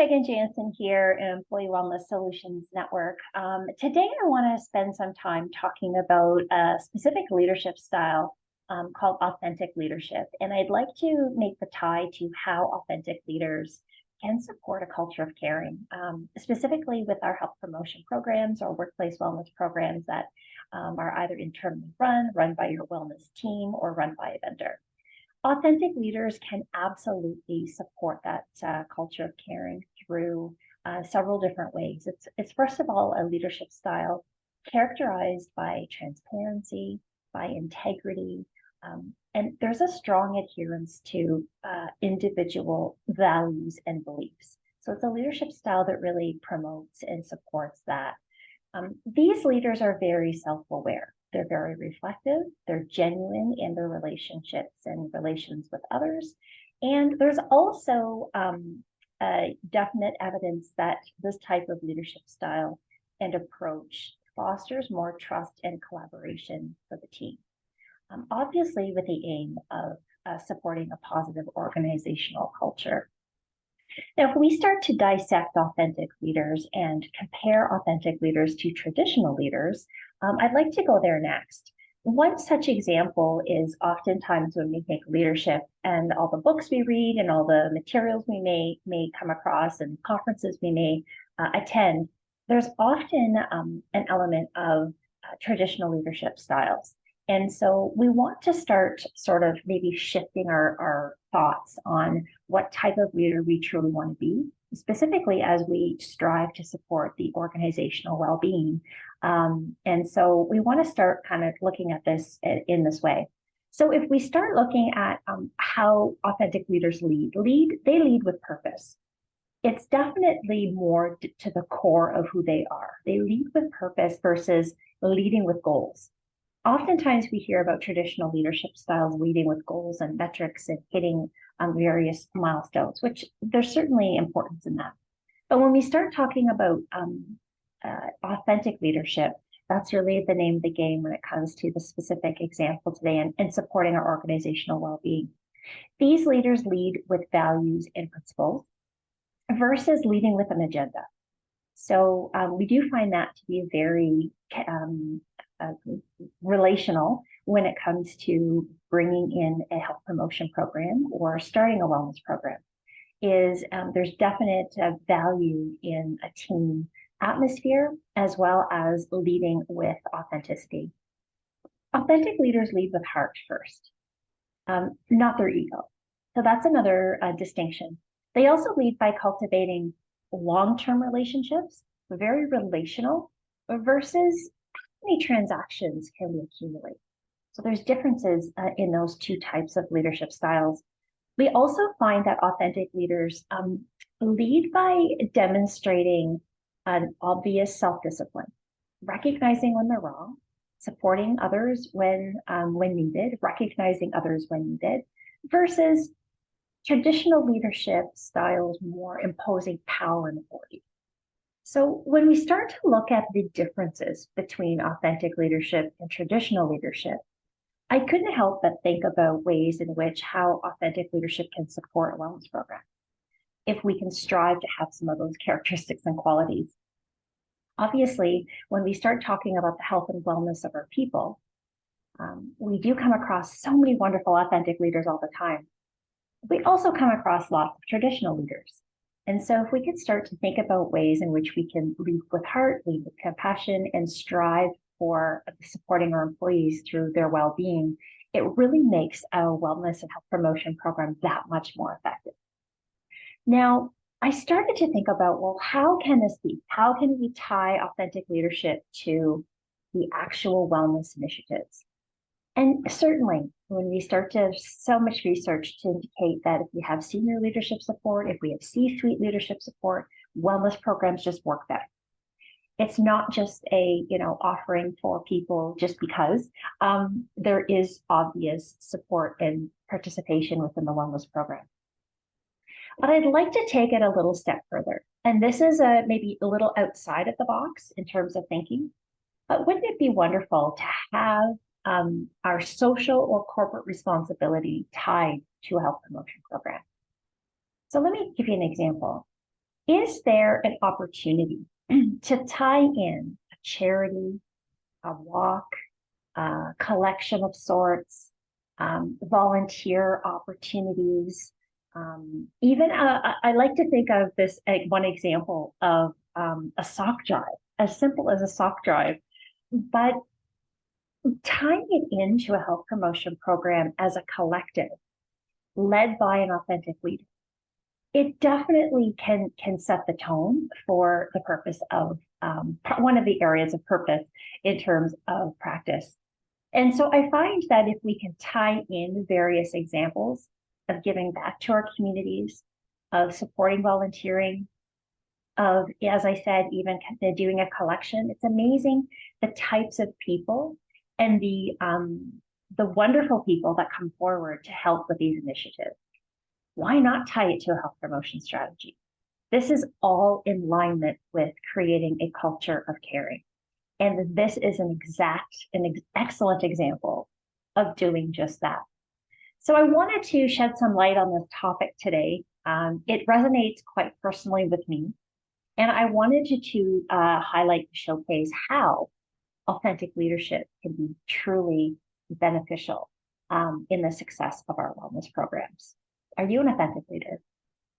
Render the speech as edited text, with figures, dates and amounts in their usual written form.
Meaghan Jansen here, Employee Wellness Solutions Network. Today, I want to spend some time talking about a specific leadership style called authentic leadership. And I'd like to make the tie to how authentic leaders can support a culture of caring, specifically with our health promotion programs or workplace wellness programs that are either internally run by your wellness team, or run by a vendor. Authentic leaders can absolutely support that culture of caring through several different ways. It's first of all a leadership style characterized by transparency, by integrity, and there's a strong adherence to individual values and beliefs. So it's a leadership style that really promotes and supports that. These leaders are very self-aware. They're very reflective, they're genuine in their relationships and relations with others. And there's also definite evidence that this type of leadership style and approach fosters more trust and collaboration for the team. Obviously, with the aim of supporting a positive organizational culture. Now, if we start to dissect authentic leaders and compare authentic leaders to traditional leaders, I'd like to go there next. One such example is oftentimes when we think leadership and all the books we read and all the materials we may come across and conferences we may attend, there's often an element of traditional leadership styles. And so we want to start sort of maybe shifting our thoughts on what type of leader we truly want to be, specifically as we strive to support the organizational well-being. And so we want to start kind of looking at this in this way. So if we start looking at how authentic leaders they lead with purpose. It's definitely more to the core of who they are. They lead with purpose versus leading with goals. Oftentimes we hear about traditional leadership styles leading with goals and metrics and hitting various milestones, which there's certainly importance in that. But when we start talking about authentic leadership, that's really the name of the game when it comes to the specific example today and supporting our organizational well-being. These leaders lead with values and principles versus leading with an agenda. So we do find that to be very relational when it comes to bringing in a health promotion program or starting a wellness program. There's definite value in a team atmosphere as well as leading with authenticity. Authentic leaders lead with heart first, not their ego. So that's another distinction. They also lead by cultivating long-term relationships, very relational, versus how many transactions can we accumulate. So there's differences in those two types of leadership styles. We also find that authentic leaders lead by demonstrating an obvious self-discipline, recognizing when they're wrong, supporting others when needed, recognizing others when needed, versus traditional leadership styles more imposing power and authority. So when we start to look at the differences between authentic leadership and traditional leadership, I couldn't help but think about ways in which how authentic leadership can support a wellness program, if we can strive to have some of those characteristics and qualities. Obviously, when we start talking about the health and wellness of our people, we do come across so many wonderful authentic leaders all the time. We also come across lots of traditional leaders. And so if we could start to think about ways in which we can lead with heart, lead with compassion, and strive for supporting our employees through their well-being, it really makes our wellness and health promotion program that much more effective. Now, I started to think about, well, how can this be? How can we tie authentic leadership to the actual wellness initiatives? And certainly, when we start to so much research to indicate that if we have senior leadership support, if we have C-suite leadership support, wellness programs just work better. It's not just a offering for people just because. There is obvious support and participation within the wellness program. But I'd like to take it a little step further. And this is maybe a little outside of the box in terms of thinking. But wouldn't it be wonderful to have our social or corporate responsibility tied to a health promotion program? So let me give you an example. Is there an opportunity to tie in a charity, a walk, a collection of sorts, volunteer opportunities? Even I like to think of this one example of a sock drive, as simple as a sock drive, but tying it into a health promotion program as a collective led by an authentic leader. It definitely can set the tone for the purpose of one of the areas of purpose in terms of practice. And so I find that if we can tie in various examples of giving back to our communities, of supporting volunteering, of, as I said, even doing a collection, it's amazing the types of people and the wonderful people that come forward to help with these initiatives. Why not tie it to a health promotion strategy? This is all in alignment with creating a culture of caring. And this is an excellent example of doing just that. So I wanted to shed some light on this topic today. It resonates quite personally with me. And I wanted to highlight and showcase how authentic leadership can be truly beneficial in the success of our wellness programs. Are you an authentic leader?